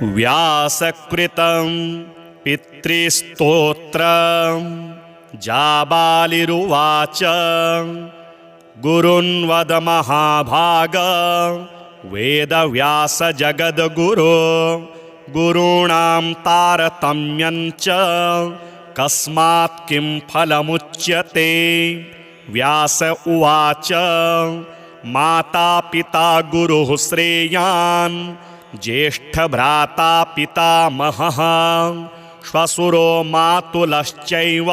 व्यासकृतं पितृस्तोत्रम् जाबालिरुवाच गुरुन्वद महाभाग वेदव्यास जगद्गुरो गुरूणां तारतम्यञ्च कस्मात् किं फलमुच्यते। व्यास उवाच माता पिता गुरुः श्रेयान् ज्येष्ठभ्राता पितामहः श्वशुरो मातुलश्चैव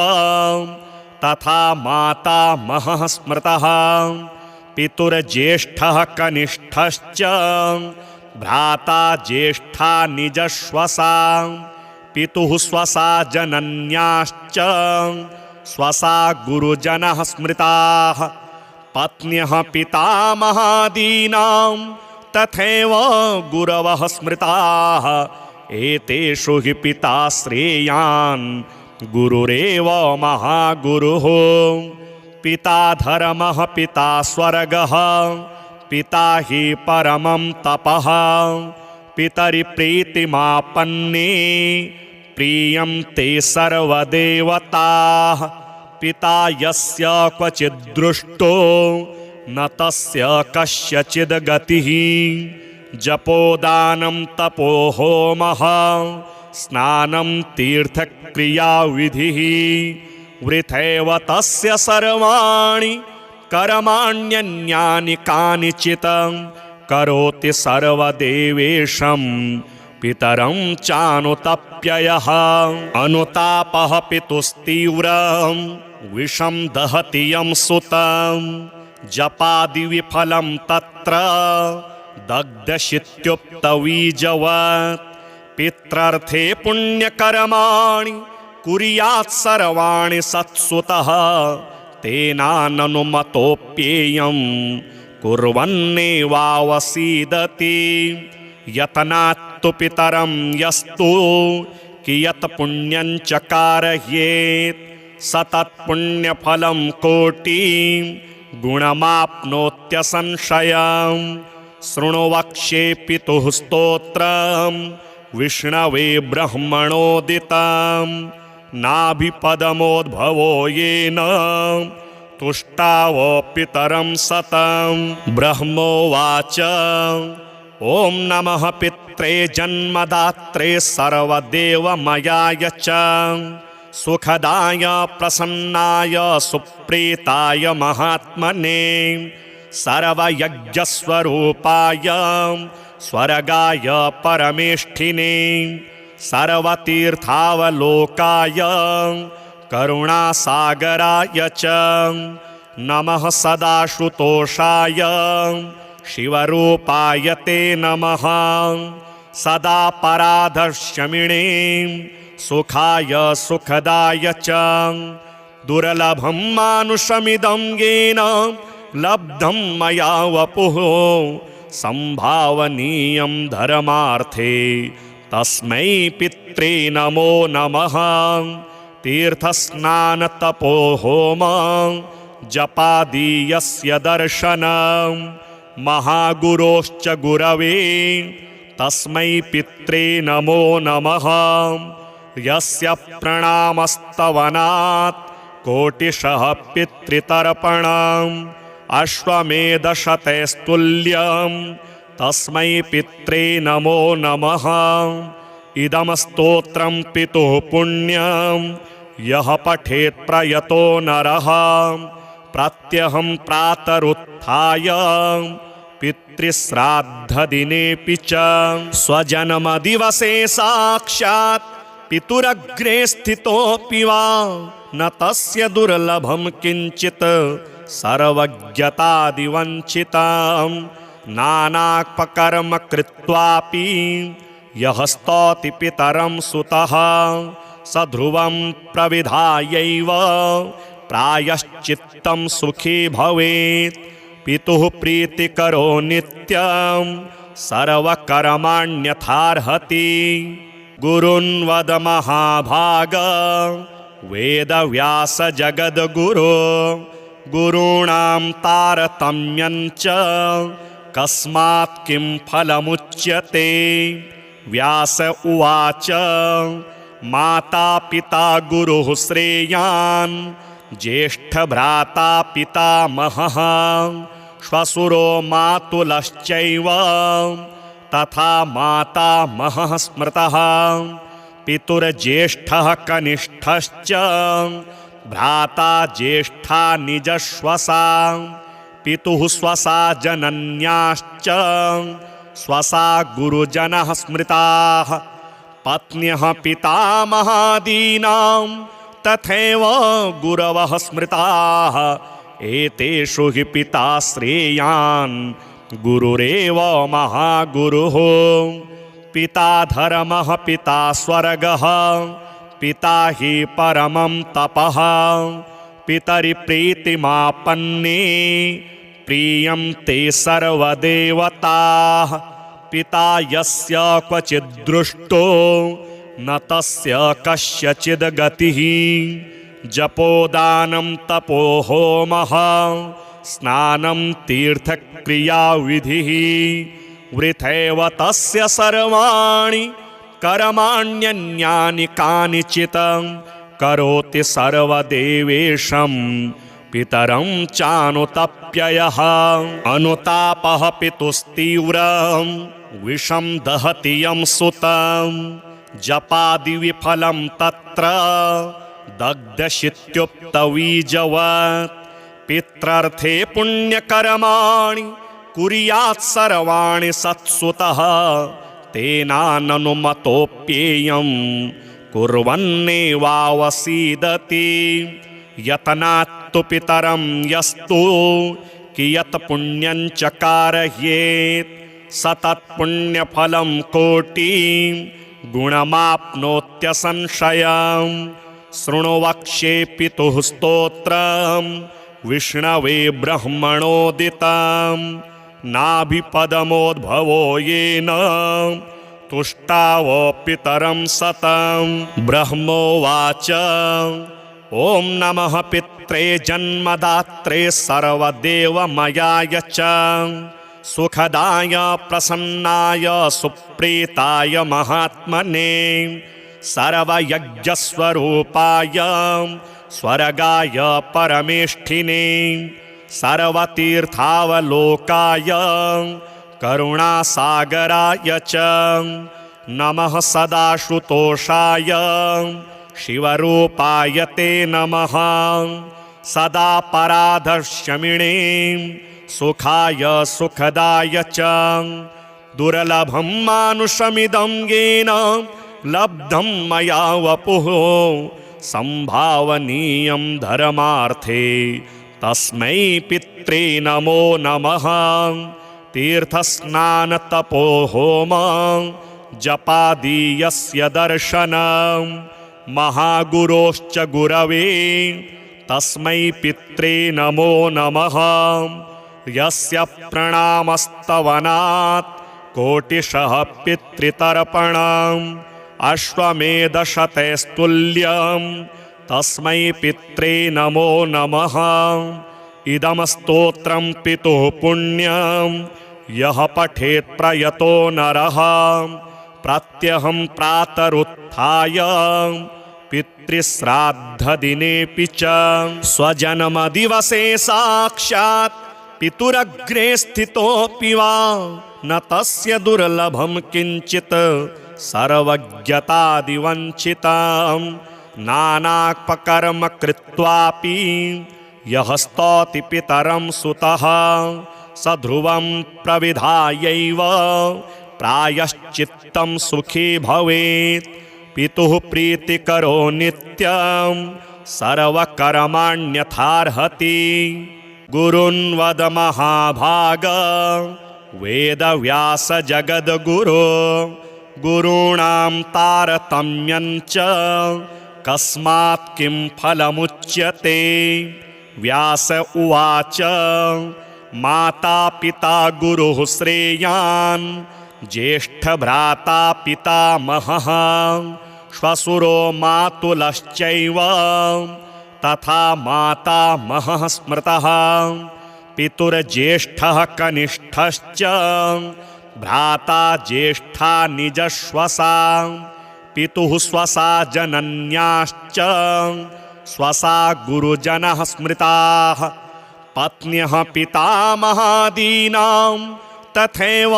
तथा मातामहः स्मृतः पितुर्ज्येष्ठः कनिष्ठश्च भ्राता ज्येष्ठा निजश्वसा पितुः स्वसा जनन्याश्च स्वसा गुरुजनः स्मृताः पत्न्यः पितामहादीनां तथैव गुरवः स्मृताः एतेषु हि पिता श्रेयान् गुरुरेव महागुरुः। पिता धर्मः पिता स्वर्गः पिता हि परमं तपः पितरिप्रीतिमापन्ने प्रीयन्ते सर्वदेवताः पिता यस्य क्वचिद्दृष्टो न तस्य कस्यचिद् गतिः जपोदानं तपो होमः स्नानं तीर्थक्रियाविधिः वृथैव तस्य सर्वाणि कर्माण्यन्यानि कानिचित् करोति सर्वदेवेशं पितरं चानुतप्ययः। अनुतापः पितुस्तीव्रं विषं दहति यं सुतं जपादिविफलं तत्र दग्धशित्युक्तवीजवत् पित्रर्थे पुण्यकर्माणि कुर्यात् सर्वाणि सत्सुतः तेनाननुमतोऽप्येयं कुर्वन्नेवावसीदति यतनात्तु पितरं यस्तु कियत् पुण्यं च कारयेत् स तत्पुण्यफलं कोटिं गुणमाप्नोत्यसंशयम्। शृणु वक्ष्ये पितुः स्तोत्रं विष्णवे ब्रह्मणोदितं नाभिपदमोद्भवो येन तुष्टाव पितरं सतं। ब्रह्मोवाच ॐ नमः पित्रे जन्मदात्रे सर्वदेवमयाय च सुखदाय प्रसन्नाय सुप्रीताय महात्मने सर्वयज्ञस्वरूपाय स्वर्गाय परमेष्ठिने सर्वतीर्थावलोकाय करुणासागराय च नमः सदाशुतोषाय शिवरूपाय ते नमः सदा पराधशमिणे सुखाय सुखदाय च दुर्लभं मानुषमिदं येन लब्धं मया वपुः संभावनीयं धर्मार्थे तस्मै पित्रे नमो नमः। तीर्थस्नानतपो होम जपादीयस्य दर्शनं महागुरोश्च गुरवे तस्मै पित्रे नमो नमः। यस्य प्रणामस्तवनात् कोटिशः पितृतर्पणम् अश्वमेधशतैस्तुल्यं तस्मै पित्रे नमो नमः। इदं स्तोत्रं पितुः पुण्यं यः पठेत् प्रयतो नरः प्रत्यहं प्रातरुत्थाय पितृश्राद्धदिनेऽपि च स्वजन्मदिवसे साक्षात् पितुरग्रे स्थितोऽपि वा न तस्य दुर्लभं किञ्चित् सर्वज्ञतादिवञ्चितं नानापकर्म कृत्वापि यः स्तौति पितरं सुतः स ध्रुवं प्रविधायैव प्रायश्चित्तं सुखी भवेत्। पितुः प्रीतिकरो नित्यं सर्वकर्माण्यथार्हति गुरुन्वद महाभाग वेदव्यास जगद्गुरो गुरूणां तारतम्यञ्च कस्मात् किं फलमुच्यते। व्यास उवाच माता पिता गुरुः श्रेयान् ज्येष्ठभ्राता पितामहः श्वशुरो मातुलश्चैव तथा मातामहः स्मृतः पितुर्ज्येष्ठः कनिष्ठश्च भ्राता ज्येष्ठा निजश्वसा पितुः स्वसा जनन्याश्च स्वसा गुरुजनः स्मृताः पत्न्यः पितामहादीनां तथैव गुरवः स्मृताः एतेषु हि पिता श्रेयान् गुरुरेव महागुरुः पिता धर्मः पिता स्वर्गः पिता हि परमं तपः पितरि प्रीतिमापन्ने प्रीयन्ते सर्वदेवताः पिता यस्य क्वचिद्दृष्टो न तस्य कस्यचिद् गतिः जपोदानं तपो होमः स्नानं तीर्थक्रियाविधिः वृथैव तस्य सर्वाणि कर्माण्यन्यानि कानिचित् करोति सर्वदेवेशं पितरं चानुतप्ययः अनुतापः पितुस्तीव्रं विषं दहति यं सुतं जपादिविफलं तत्र दग्धशित्युक्तवीजवत् पित्रर्थे पुण्यकर्माणि कुर्यात् सर्वाणि सत्सुतः तेनाननुमतोऽप्येयं कुर्वन्नेवावसीदति यतनात्तु पितरं यस्तु कियत् पुण्यं च कारयेत् स तत्पुण्यफलं कोटिं गुणमाप्नोत्यसंशयम् शृणु वक्ष्ये पितुः स्तोत्रं विष्णवे ब्रह्मणोदितं नाभिपदमोद्भवो येन तुष्टाव पितरं सतं ब्रह्मोवाच ॐ नमः पित्रे जन्मदात्रे सर्वदेवमयाय च सुखदाय प्रसन्नाय सुप्रीताय महात्मने सर्वयज्ञस्वरूपाय स्वर्गाय परमेष्ठिने सर्वतीर्थावलोकाय करुणासागराय च नमः सदाशुतोषाय शिवरूपाय ते नमः सदा पराधशमिणे सुखाय सुखदाय च दुर्लभं मानुषमिदं येन लब्धं मया वपुः संभावनीयं धर्मार्थे तस्मै पित्रे नमो नमः तीर्थस्नानतपो होम जपादीयस्य दर्शनं महागुरोश्च गुरवे तस्मै पित्रे नमो नमः यस्य प्रणामस्तवनात् कोटिशः पितृतर्पणम् अश्वमेधशतैस्तुल्यं तस्मै पित्रे नमो नमः इदं स्तोत्रं पितुः पुण्यं यः पठेत् प्रयतो नरः प्रत्यहं प्रातरुत्थाय पितृश्राद्धदिनेऽपि च स्वजन्मदिवसे साक्षात् पितुरग्रे स्थितोऽपि वा न तस्य दुर्लभं किञ्चित् सर्वज्ञतादिवञ्चितं नानापकर्म कृत्वापि यः स्तौति पितरं सुतः स ध्रुवं प्रविधायैव प्रायश्चित्तं सुखी भवेत् पितुः प्रीतिकरो नित्यं सर्वकर्माण्यथार्हति गुरुन् वद महाभाग वेदव्यास जगद्गुरो गुरूणां तारतम्यं च कस्मात् किं फलमुच्यते व्यास उवाच माता पिता गुरुः श्रेयान् ज्येष्ठभ्राता पितामहः श्वशुरो मातुलश्चैव तथा मातामहः स्मृतः पितुर्ज्येष्ठः कनिष्ठश्च भ्राता ज्येष्ठा निजश्वसा पितुः स्वसा जनन्याश्च स्वसा गुरुजनः स्मृताः पत्न्यः पितामहादीनां तथैव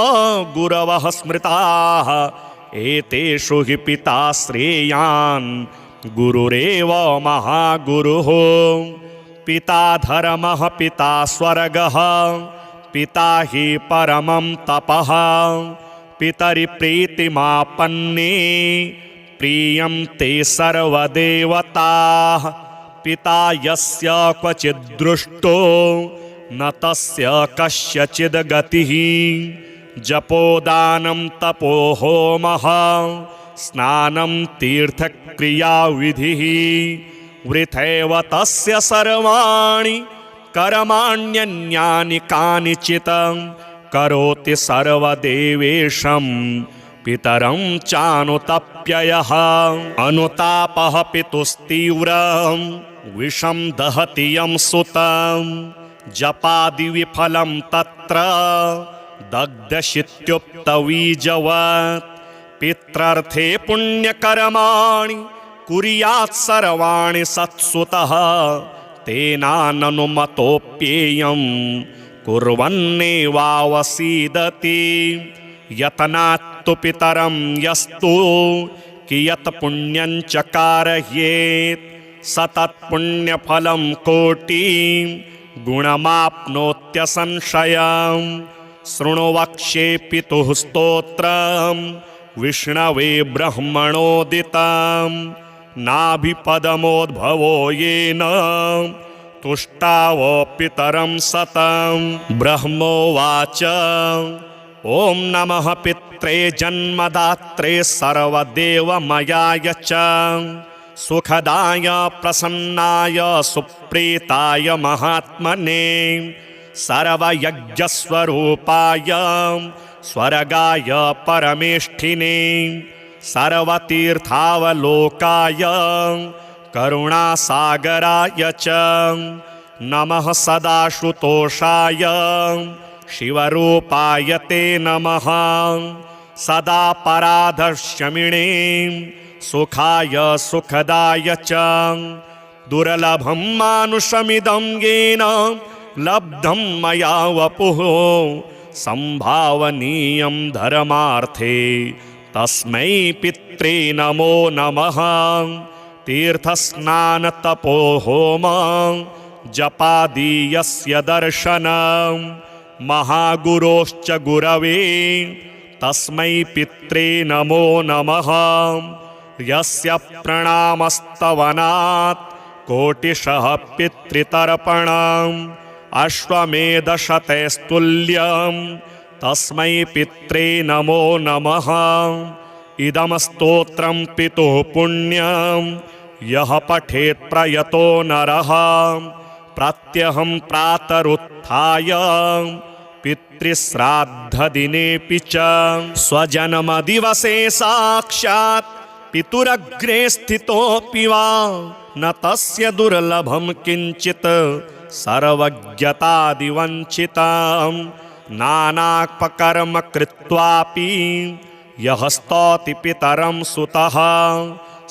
गुरवः स्मृताः एतेषु हि पिता श्रेयान् गुरुरेव महागुरुः पिता धर्मः पिता स्वर्गः पिता हि परमं तपः पितरि प्रीतिमापन्ने प्रीयन्ते सर्वदेवताः पिता यस्य क्वचिद्दृष्टो न तस्य कस्यचिद् गतिः जपोदानं तपो होमः स्नानं तीर्थक्रियाविधिः वृथैव तस्य सर्वाणि कर्माण्यन्यानि कानिचित् करोति सर्वदेवेशं पितरं चानुतप्ययः अनुतापः पितुस्तीव्रं विषं दहति यं सुतं जपादिविफलं तत्र दग्धशित्युक्तवीजवत् पित्रर्थे पुण्यकर्माणि कुर्यात् सर्वाणि सत्सुतः तेनाननुमतोऽप्येयं कुर्वन्नेवावसीदति यतनात्तु पितरं यस्तु कियत् पुण्यं च कारयेत् स तत्पुण्यफलं कोटिं गुणमाप्नोत्यसंशयम् शृणु वक्ष्ये पितुः स्तोत्रं विष्णवे ब्रह्मणोदितं नाभिपदमोद्भवो येन तुष्टाव पितरं सतं ब्रह्मोवाच ॐ नमः पित्रे जन्मदात्रे सर्वदेवमयाय च सुखदाय प्रसन्नाय सुप्रीताय महात्मने सर्वयज्ञस्वरूपाय स्वर्गाय परमेष्ठिने सर्वतीर्थावलोकाय करुणासागराय च नमः सदाशुतोषाय शिवरूपाय ते नमः सदा पराधशमिणे सुखाय सुखदाय च दुर्लभं मानुषमिदं येन लब्धं मया वपुः संभावनीयं धर्मार्थे तस्मै पित्रे नमो नमः तीर्थस्नानतपो होम जपादीयस्य दर्शनं महागुरोश्च गुरवे तस्मै पित्रे नमो नमः यस्य प्रणामस्तवनात् कोटिशः पितृतर्पणम् अश्वमेधशतैस्तुल्यं तस्मै पित्रे नमो नमः इदं स्तोत्रं पितुः पुण्यं यः पठेत् प्रयतो नरः प्रत्यहं प्रातरुत्थाय पितृश्राद्धदिनेऽपि च स्वजन्मदिवसे साक्षात् पितुरग्रे स्थितोऽपि वा न तस्य दुर्लभं किञ्चित् सर्वज्ञतादिवञ्चितं नानापकर्म कृत्वापि यः स्तौति पितरं सुतः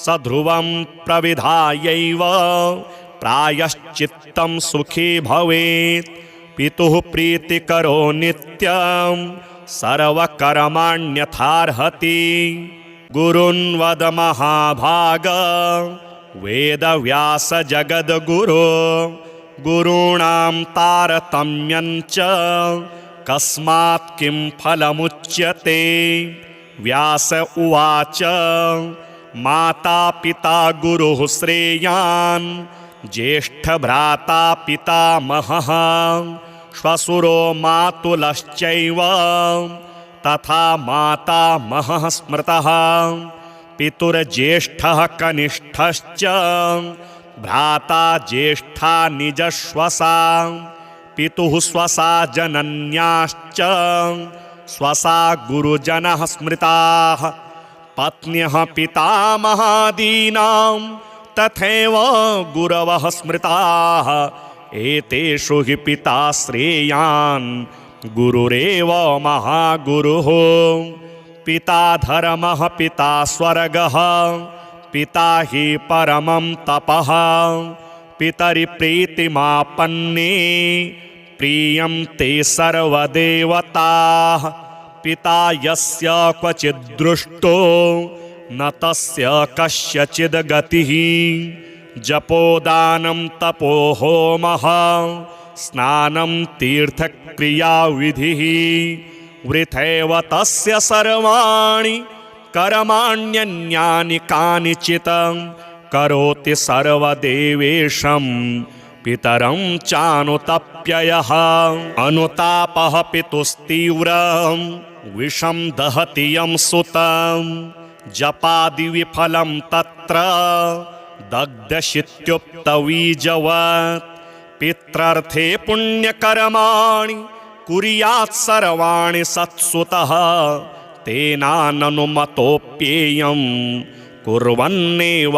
स ध्रुवं प्रविधायैव प्रायश्चित्तं सुखी भवेत् पितुः प्रीतिकरो नित्यं सर्वकर्माण्यथार्हति गुरुन्वद महाभाग वेदव्यास जगद्गुरो गुरूणां तारतम्यं च कस्मात् किं फलमुच्यते व्यास उवाच माता पिता गुरुः श्रेयान् ज्येष्ठभ्राता पितामहः श्वशुरो मातुलश्चैव तथा मातामहः स्मृतः पितुर्ज्येष्ठः कनिष्ठश्च भ्राता ज्येष्ठा निजश्वसा पितुः स्वसा जनन्याश्च स्वसा गुरुजनः स्मृताः पत्न्यः पितामहादीनां तथैव गुरवः स्मृताः एतेषु हि पिता श्रेयान् गुरुरेव महागुरुः। पिता धर्मः पिता स्वर्गः पिता हि परमं तपः। पितरि प्रीतिमापन्ने प्रीयन्ते सर्वदेवताः। पिता यस्य क्वचिद्दृष्टो न तस्य कस्यचिद् गतिः। जपोदानं तपो होमः स्नानं तीर्थक्रियाविधिः। वृथैव तस्य सर्वाणि कर्माण्यन्यानि कानिचित्। करोति सर्वदेवेशं पितरं चानुतप्ययः। अनुतापः पितुस्तीव्रं विषं दहति यं सुतं। जपादिविफलं तत्र दग्धशित्युक्तवीजवत्। पित्रर्थे पुण्यकर्माणि कुर्यात् सर्वाणि सत्सुतः। तेनाननुमतोऽप्येयं कुर्वन्नेवावसीदति।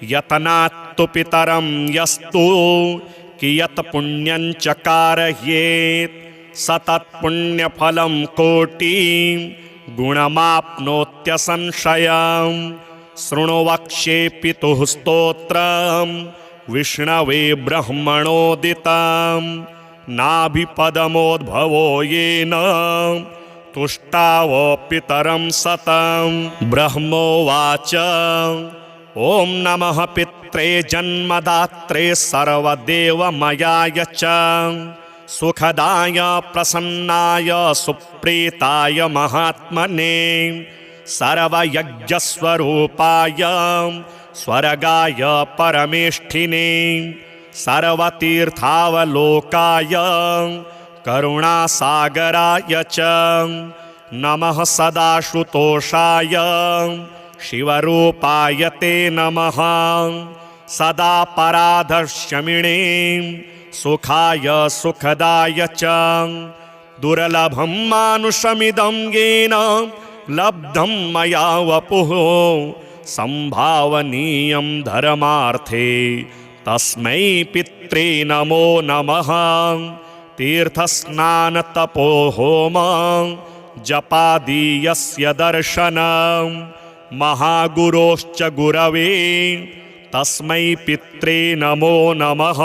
यतनात्तु पितरं यस्तु कियत् पुण्यं च कारयेत्। स तत्पुण्यफलं कोटिं गुणमाप्नोत्यसंशयम्। शृणु वक्ष्ये पितुः स्तोत्रं विष्णवे ब्रह्मणोदितं। नाभिपदमोद्भवो येन तुष्टाव पितरं सतं। ब्रह्मोवाच ॐ नमः पित्रे जन्मदात्रे सर्वदेवमयाय च। सुखदाय प्रसन्नाय सुप्रीताय महात्मने। सर्वयज्ञस्वरूपाय स्वर्गाय परमेष्ठिने। सर्वतीर्थावलोकाय करुणासागराय च। नमः सदाशुतोषाय शिवरूपाय ते नमः। सदा पराधशमिणे सुखाय सुखदाय च। दुर्लभं मानुषमिदं येन लब्धं मया वपुः। संभावनीयं धर्मार्थे तस्मै पित्रे नमो नमः। तीर्थस्नानतपो होम जपादीयस्य दर्शनं। महागुरोश्च गुरवे तस्मै पित्रे नमो नमः।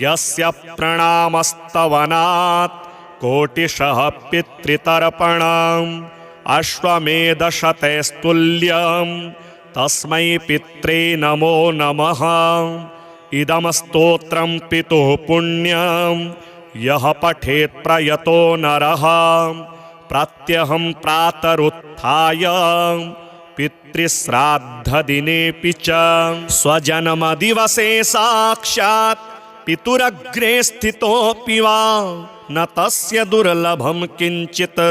यस्य प्रणामस्तवनात् कोटिशः पितृतर्पणम्। अश्वमेधशतैस्तुल्यं तस्मै पित्रे नमो नमः। इदं स्तोत्रं पितुः पुण्यं यः पठेत् प्रयतो नरः। प्रत्यहं प्रातरुत्थाय पितृश्राद्धदिनेऽपि च स्वजन्मदिवसे साक्षात् पितुरग्रे स्थितोऽपि वा न तस्य दुर्लभं किञ्चित्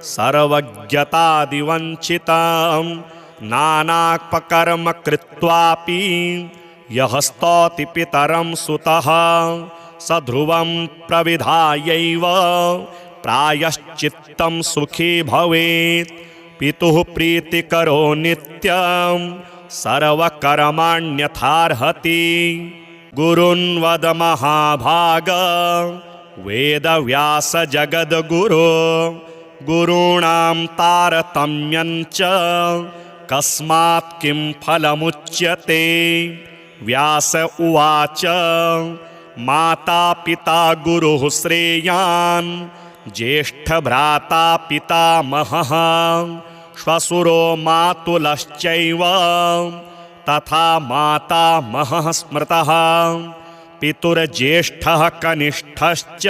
सर्वज्ञतादिवञ्चितं। नानापकर्म कृत्वापि यः स्तौति पितरं सुतः स ध्रुवं प्रविधायैव प्रायश्चित्तं सुखी भवेत्। पितुः प्रीतिकरो नित्यं सर्वकर्माण्यथार्हति। गुरुन्वद महाभाग वेदव्यास जगद्गुरो। गुरूणां तारतम्यं च कस्मात् किं फलमुच्यते। व्यास उवाच माता पिता गुरुः श्रेयान् ज्येष्ठभ्राता पितामहः। श्वशुरो मातुलश्चैव तथा मातामहः स्मृतः। पितुर्ज्येष्ठः कनिष्ठश्च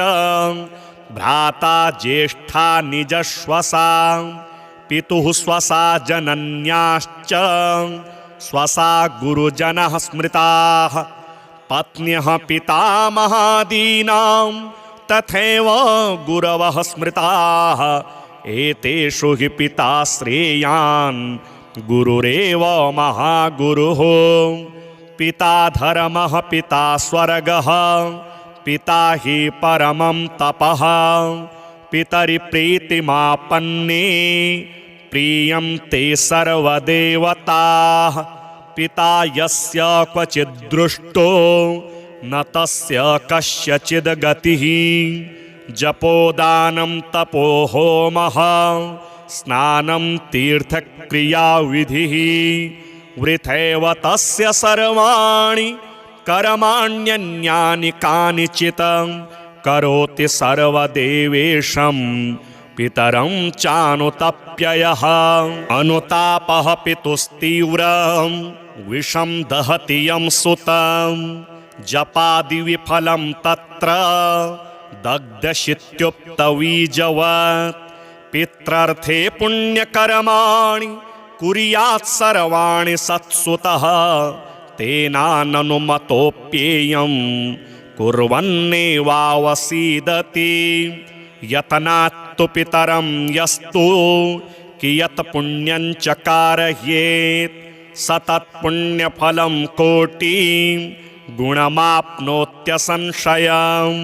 भ्राता ज्येष्ठा निजश्वसा। पितुः स्वसा जनन्याश्च स्वसा गुरुजनः स्मृताः। पत्न्यः पितामहादीनां तथैव गुरवः स्मृताः। एतेषु हि पिता श्रेयान् गुरुरेव महागुरुः। पिता धर्मः पिता स्वर्गः पिता हि परमं तपः। पितरि प्रीतिमापन्ने प्रीयन्ते सर्वदेवताः। पिता यस्य क्वचिद्दृष्टो न तस्य कस्यचिद् गतिः जपोदानं तपो होमः स्नानं तीर्थक्रियाविधिः वृथैव तस्य सर्वाणि कर्माण्यन्यानि कानिचित् करोति सर्वदेवेशं पितरं चानुतप्ययः अनुतापः पितुस्तीव्रं विषं दहति यं सुतं जपादिविफलं तत्र दग्धशित्युक्तवीजवत् पित्रर्थे पुण्यकर्माणि कुर्यात् सर्वाणि सत्सुतः तेनाननुमतोऽप्येयं कुर्वन्नेवावसीदति यतनात्तु पितरं यस्तु कियत् पुण्यं च कारयेत् स तत्पुण्यफलं कोटिं गुणमाप्नोत्यसंशयम्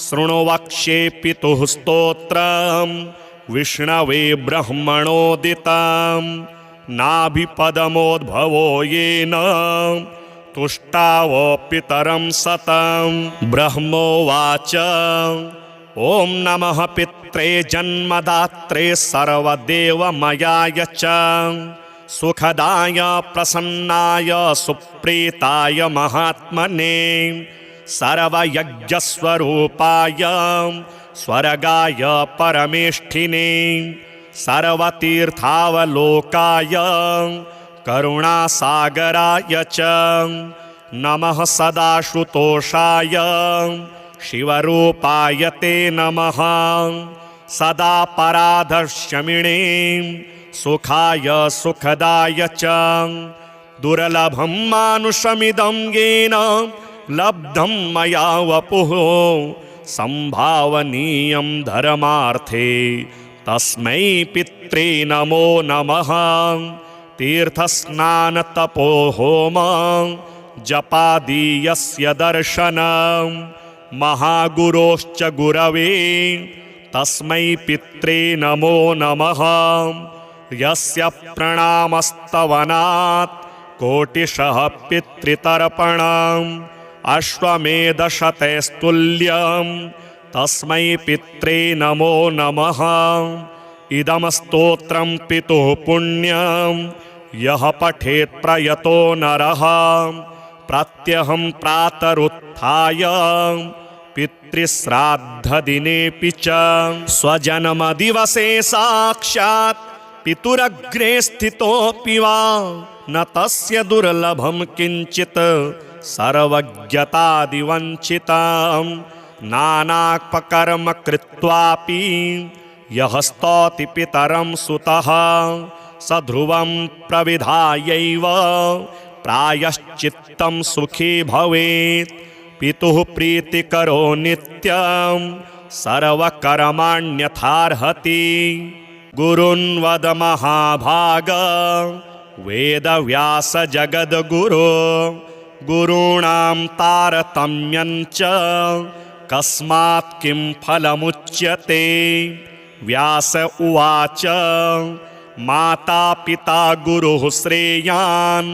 शृणु वक्ष्ये पितुः स्तोत्रं विष्णवे ब्रह्मणोदितं नाभिपदमोद्भवो येन तुष्टाव पितरं सतं ब्रह्मोवाच ॐ नमः पित्रे जन्मदात्रे सर्वदेवमयाय च सुखदाय प्रसन्नाय सुप्रीताय महात्मने सर्वयज्ञस्वरूपाय स्वर्गाय परमेष्ठिने सर्वतीर्थावलोकाय करुणासागराय च नमः सदाशुतोषाय शिवरूपाय ते नमः सदा पराधशमिणे सुखाय सुखदाय च दुर्लभं मानुषमिदं येन लब्धं मया वपुः संभावनीयं धर्मार्थे तस्मै पित्रे नमो नमः तीर्थस्नानतपो होम जपादीयस्य दर्शनं महागुरोश्च गुरवे तस्मै पित्रे नमो नमः यस्य प्रणामस्तवनात् कोटिशः पितृतर्पणम् अश्वमेधशतैस्तुल्यं तस्मै पित्रे नमो नमः इदं स्तोत्रं पितुः पुण्यं यः पठेत् प्रयतो नरः प्रत्यहं प्रातरुत्थाय पितृश्राद्धदिनेऽपि च स्वजन्मदिवसे साक्षात् पितुरग्रे स्थितोऽपि वा न तस्य दुर्लभं किञ्चित् सर्वज्ञतादिवञ्चितं नानापकर्म कृत्वापि यः स्तौति पितरं सुतः स ध्रुवं प्रविधायैव प्रायश्चित्तं सुखी भवेत् पितुः प्रीतिकरो नित्यं सर्वकर्माण्यथार्हति गुरुन्वद महाभाग वेदव्यास जगद्गुरो गुरूणां तारतम्यं च कस्मात् किं फलमुच्यते व्यास उवाच माता पिता गुरुः श्रेयान्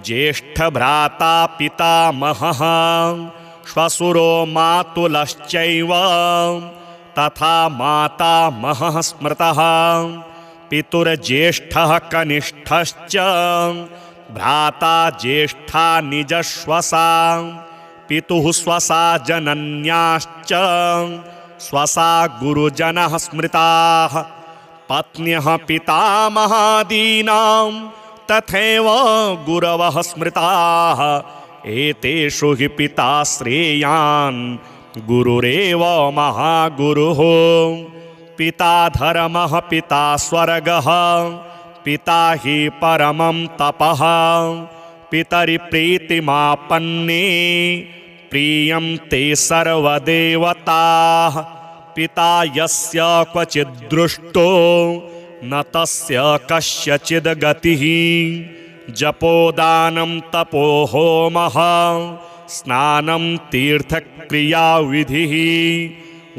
ज्येष्ठभ्राता पितामहः श्वशुरो मातुलश्चैव तथा मातामहः स्मृतः पितुर्ज्येष्ठः कनिष्ठश्च भ्राता ज्येष्ठा निजश्वसा पितुः स्वसा जनन्याश्च स्वसा गुरुजनः स्मृताः पत्न्यः पितामहादीनां तथैव गुरवः स्मृताः एतेषु हि पिता श्रेयान् गुरुरेव महागुरुः पिता धर्मः पिता स्वर्गः पिता हि परमं तपः पितरि प्रीतिमापन्ने प्रीयन्ते सर्वदेवताः पिता यस्य क्वचिद्दृष्टो न तस्य कस्यचिद् गतिः जपोदानं तपो होमः स्नानं तीर्थक्रियाविधिः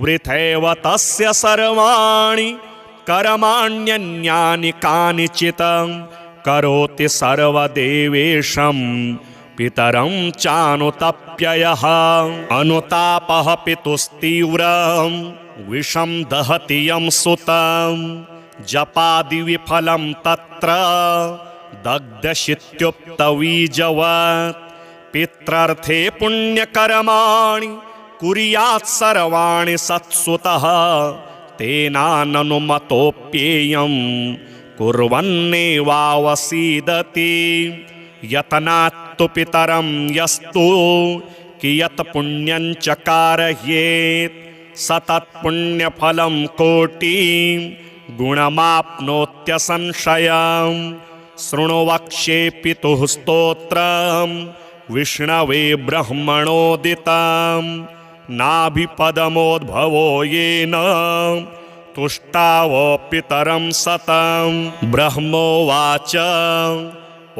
वृथैव तस्य सर्वाणि कर्माण्यन्यानि कानिचित् करोति सर्वदेवेशं पितरं चानुतप्ययः अनुतापः पितुस्तीव्रं विषं दहति यं सुतं जपादिविफलं तत्र दग्धशित्युक्तवीजवत् पित्रर्थे पुण्यकर्माणि कुर्यात् सर्वाणि सत्सुतः तेनाननुमतोऽप्येयं कुर्वन्नेवावसीदति यतनात्तु पितरं यस्तु कियत् पुण्यं च कारयेत् स तत्पुण्यफलं कोटिं गुणमाप्नोत्यसंशयम् शृणु वक्ष्ये पितुः स्तोत्रं विष्णवे ब्रह्मणोदितं नाभिपदमोद्भवो येन तुष्टाव पितरं सतं ब्रह्मोवाच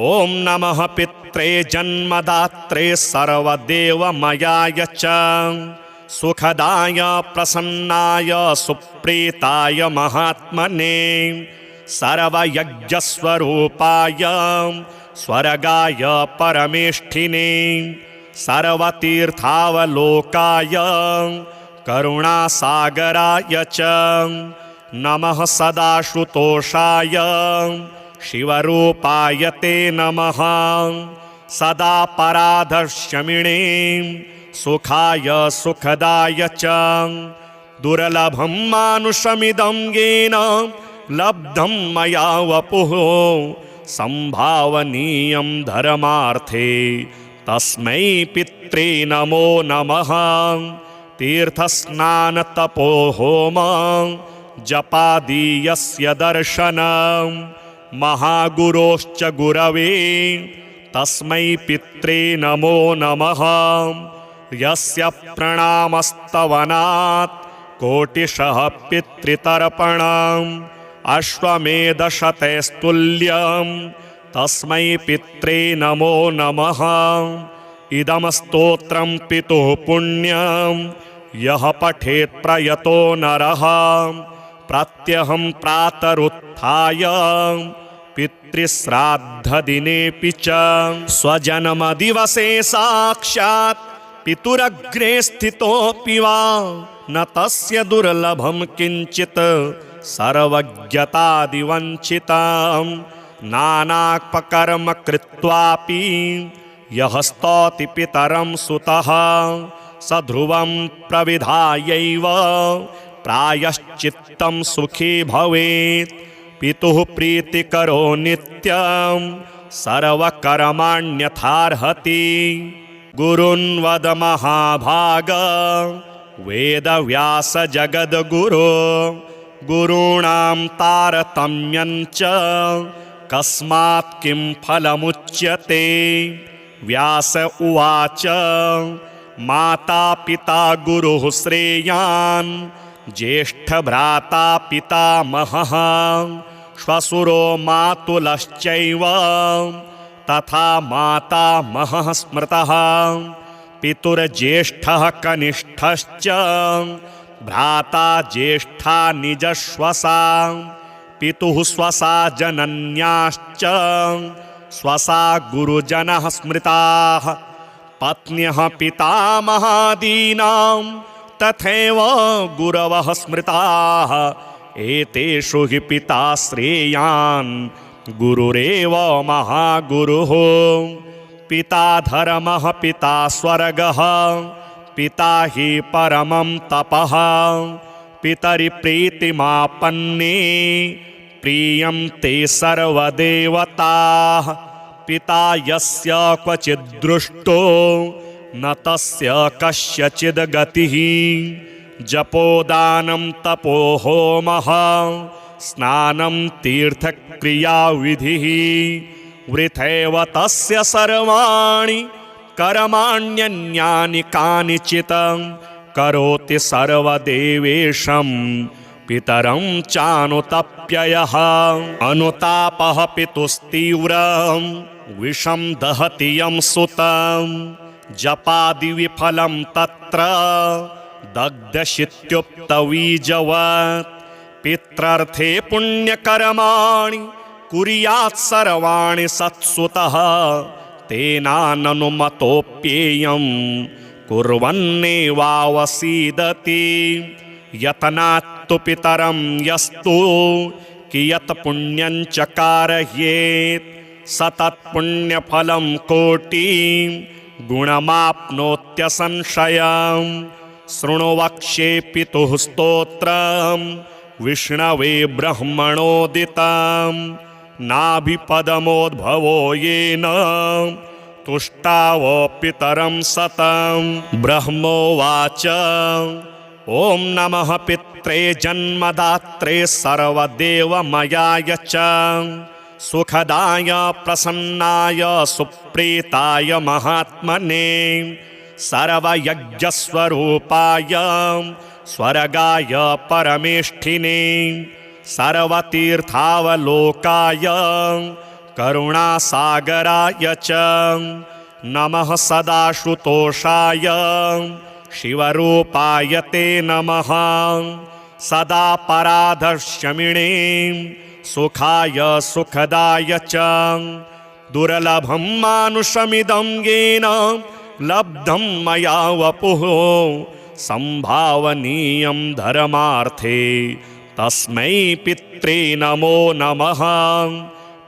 ॐ नमः पित्रे जन्मदात्रे सर्वदेवमयाय च सुखदाय प्रसन्नाय सुप्रीताय महात्मने सर्वयज्ञस्वरूपाय स्वर्गाय परमेष्ठिने सर्वतीर्थावलोकाय करुणासागराय च नमः सदाशुतोषाय शिवरूपाय ते नमः सदा पराधशमिणे सुखाय सुखदाय च दुर्लभं मानुषमिदं येन लब्धं मया वपुः संभावनीयं धर्मार्थे तस्मै पित्रे नमो नमः तीर्थस्नानतपोहोम जपादीयस्य दर्शनं महागुरोश्च गुरवे तस्मै पित्रे नमो नमः यस्य प्रणामस्तवनात् कोटिशः पितृतर्पणम् अश्वमेधशतैस्तुल्यं तस्मै पित्रे नमो नमः इदं स्तोत्रं पितुः पुण्यं यः पठेत् प्रयतो नरः प्रत्यहं प्रातरुत्थाय पितृश्राद्धदिनेऽपि च स्वजन्मदिवसे साक्षात् पितुरग्रे स्थितोऽपि वा न तस्य दुर्लभं किञ्चित् सर्वज्ञतादिवञ्चितं नानापकर्म कृत्वापि यः स्तौति पितरं सुतः स ध्रुवं प्रविधायैव प्रायश्चित्तं सुखी भवेत् पितुः प्रीतिकरो नित्यं सर्वकर्माण्यथार्हति गुरुन्वद महाभाग वेदव्यास जगद्गुरो गुरूणां तारतम्यं च कस्मात् किं फलमुच्यते व्यास उवाच माता पिता गुरुः श्रेयान् ज्येष्ठभ्राता पितामहः श्वशुरो मातुलश्चैव तथा मातामहः स्मृतः पितुर्ज्येष्ठः कनिष्ठश्च भ्राता ज्येष्ठा निजश्वसा पितुः स्वसा जनन्याश्च स्वसा गुरुजनः स्मृताः पत्न्यः पितामहादीनां तथैव गुरवः स्मृताः एतेषु हि पिता श्रेयान् गुरुरेव महागुरुः पिता धर्मः पिता स्वर्गः पिता हि परमं तपः पितरि प्रीतिमापन्ने प्रीयन्ते सर्वदेवताः पिता यस्य क्वचिद्दृष्टो न तस्य कस्यचिद् गतिः जपोदानं तपोहोमः स्नानं तीर्थक्रियाविधिः वृथैव तस्य सर्वाणि कर्माण्यन्यानि कानिचित् करोति सर्वदेवेशं पितरं चानुतप्ययः अनुतापः पितुस्तीव्रं विषं दहति यं सुतं जपादिविफलं तत्र दग्धशित्युक्तवीजवत् पित्रर्थे पुण्यकर्माणि कुर्यात् सर्वाणि सत्सुतः तेनाननुमतोऽप्येयं कुर्वन्नेवावसीदति यतनात्तु पितरं यस्तु कियत् पुण्यं च कारयेत् स तत्पुण्यफलं कोटिं गुणमाप्नोत्यसंशयम् शृणु वक्ष्ये पितुः स्तोत्रं विष्णवे ब्रह्मणोदितं नाभिपदमोद्भवो येन तुष्टाव पितरं सतं ब्रह्मोवाच ॐ नमः पित्रे जन्मदात्रे सर्वदेवमयाय च सुखदाय प्रसन्नाय सुप्रीताय महात्मने सर्वयज्ञस्वरूपाय स्वर्गाय परमेष्ठिने सर्वतीर्थावलोकाय करुणासागराय च नमः सदाशुतोषाय शिवरूपाय ते नमः सदा पराधशमिणे सुखाय सुखदाय च दुर्लभं मानुषमिदं येन लब्धं मया वपुः संभावनीयं धर्मार्थे तस्मै पित्रे नमो नमः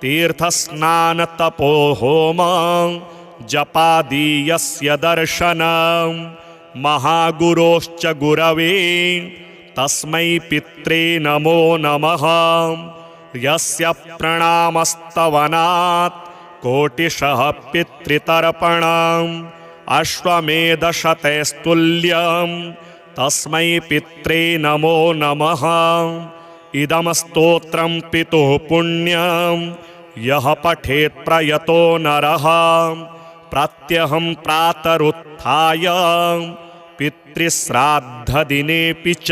तीर्थस्नानतपो होम जपादीयस्य दर्शनं महागुरोश्च गुरवे तस्मै पित्रे नमो नमः यस्य प्रणामस्तवनात् कोटिशः पितृतर्पणम् अश्वमेधशतैस्तुल्यं तस्मै पित्रे नमो नमः इदं स्तोत्रं पितुः पुण्यं यः पठेत् प्रयतो नरः प्रत्यहं प्रातरुत्थाय पितृश्राद्धदिनेऽपि च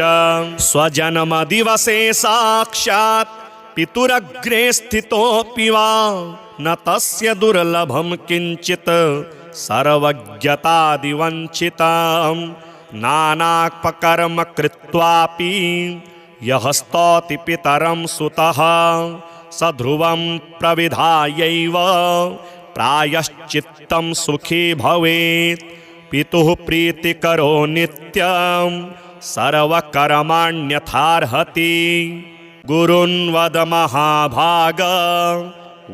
स्वजन्मदिवसे साक्षात् पितुरग्रे स्थितोऽपि वा न तस्य दुर्लभं किञ्चित् सर्वज्ञतादिवञ्चितं नानापकर्म कृत्वापि यः स्तौति पितरं सुतः स ध्रुवं प्रविधायैव प्रायश्चित्तं सुखी भवेत् पितुः प्रीतिकरो नित्यं सर्वकर्माण्यथार्हति गुरुन् वद महाभाग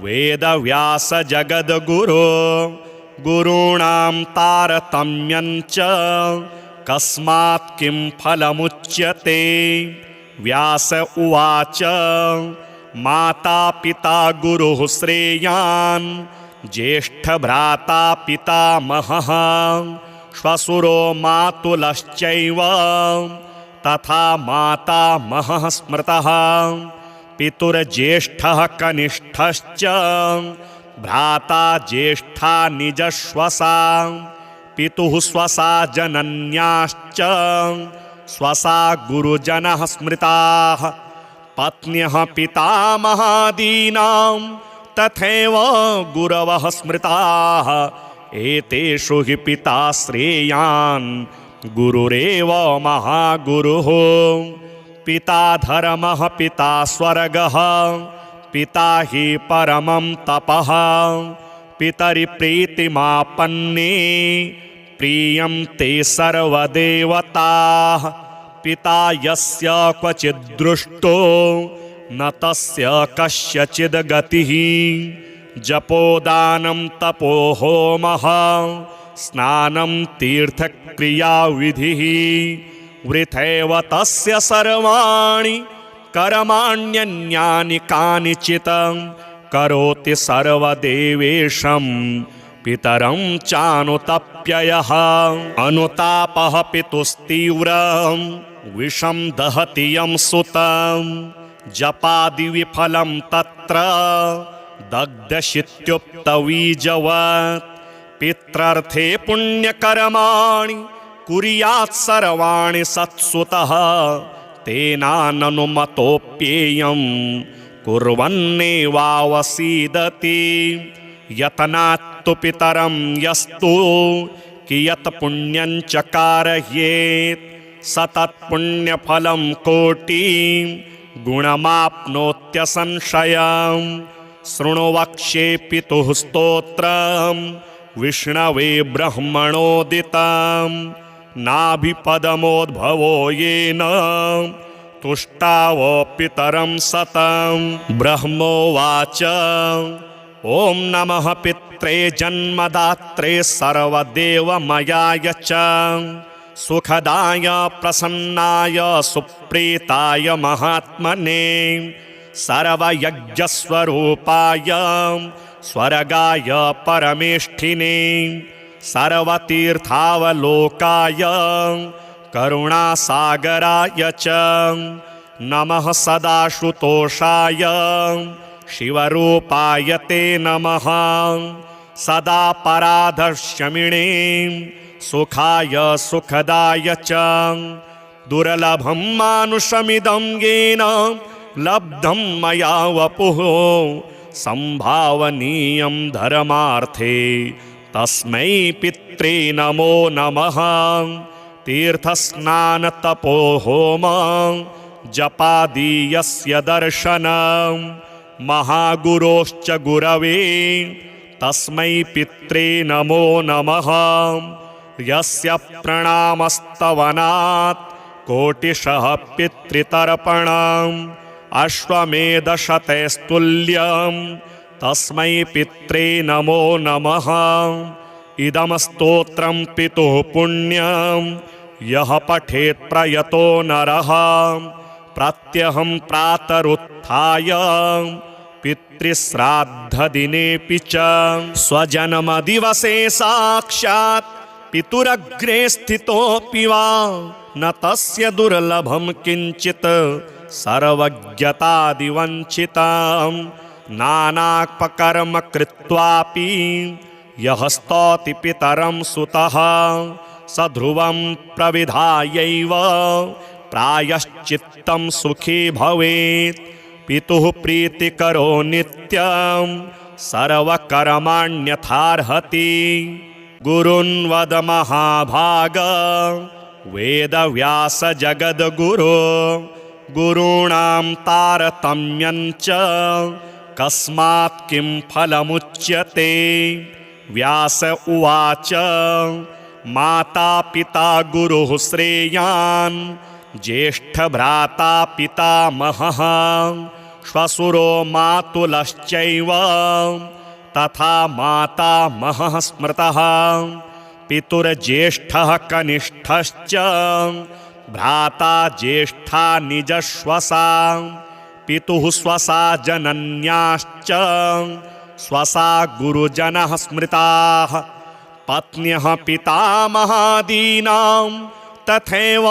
वेदव्यास जगद्गुरो गुरूणां तारतम्यं च कस्मात् किं फलमुच्यते व्यास उवाच माता पिता गुरुः श्रेयान् ज्येष्ठभ्राता पितामहः श्वशुरो मातुलश्चैव तथा मातामहः स्मृतः पितुर्ज्येष्ठः कनिष्ठश्च भ्राता ज्येष्ठा निजश्वसा पितुः स्वसा जनन्याश्च स्वसा गुरुजनः स्मृताः पत्न्यः पितामहादीनां तथैव गुरवः स्मृताः एतेषु हि पिता श्रेयान् गुरुरेव महागुरुः पिता धर्मः पिता स्वर्गः पिता हि परमं तपः पितरि प्रीतिमापन्ने प्रीयन्ते सर्वदेवताः पिता यस्य क्वचिद्दृष्टो न तस्य कस्यचिद् गतिः जपोदानं तपो होमः स्नानं तीर्थक्रियाविधिः वृथैव तस्य सर्वाणि कर्माण्यन्यानि कानिचित् करोति सर्वदेवेशं पितरं चानुतप्ययः अनुतापः पितुस्तीव्रं विषं दहति यं सुतं जपादिविफलं तत्र दग्धशित्युक्तवीजवत् पित्रर्थे पुण्यकर्माणि कुर्यात् सर्वाणि सत्सुतः तेनाननुमतोऽप्येयं कुर्वन्नेवावसीदति यतनात्तु पितरं यस्तु कियत् पुण्यं च कारयेत् स तत्पुण्यफलं कोटिं गुणमाप्नोत्यसंशयम् शृणु वक्ष्ये पितुः स्तोत्रं विष्णवे ब्रह्मणोदितं नाभिपदमोद्भवो येन तुष्टाव पितरं सतं। ब्रह्मोवाच ॐ नमः पित्रे जन्मदात्रे सर्वदेवमयाय च सुखदाय प्रसन्नाय सुप्रीताय महात्मने सर्वयज्ञस्वरूपाय स्वर्गाय परमेष्ठिने सर्वतीर्थावलोकाय करुणासागराय च नमः सदाशुतोषाय शिवरूपाय ते नमः सदा पराधशमिणे सुखाय सुखदाय च दुर्लभं मानुषमिदं येन लब्धं मया वपुः संभावनीयं धर्मार्थे तस्मै पित्रे नमो नमः। तीर्थस्नानतपो होम जपादीयस्य दर्शनं महागुरोश्च गुरवे तस्मै पित्रे नमो नमः। यस्य प्रणामस्तवनात् कोटिशः पितृतर्पणम् अश्वमेधशतैस्तुल्यं तस्मै पित्रे नमो नमः। इदं स्तोत्रं पितुः पुण्यं यः पठेत् प्रयतो नरः प्रत्यहं प्रातरुत्थाय पितृश्राद्धदिनेऽपि च स्वजन्मदिवसे साक्षात् पितुरग्रे स्थितोऽपि वा न तस्य दुर्लभं किञ्चित् सर्वज्ञतादिवञ्चितं नानापकर्म कृत्वापि यः स्तौति पितरं सुतः स ध्रुवं प्रविधायैव प्रायश्चित्तं सुखी भवेत्। पितुः प्रीतिकरो नित्यं सर्वकर्माण्यथार्हति गुरुन् वद महाभाग वेदव्यास जगद्गुरो गुरूणां तारतम्यं च कस्मात् किं फलमुच्यते। व्यास उवाच माता पिता गुरुः श्रेयान् ज्येष्ठभ्राता पितामहः श्वशुरो मातुलश्चैव तथा मातामहः स्मृतः पितुर्ज्येष्ठः कनिष्ठश्च भ्राता ज्येष्ठा निजश्वसा पितुः स्वसा जनन्याश्च स्वसा गुरुजनः स्मृताः पत्न्यः पितामहादीनां तथैव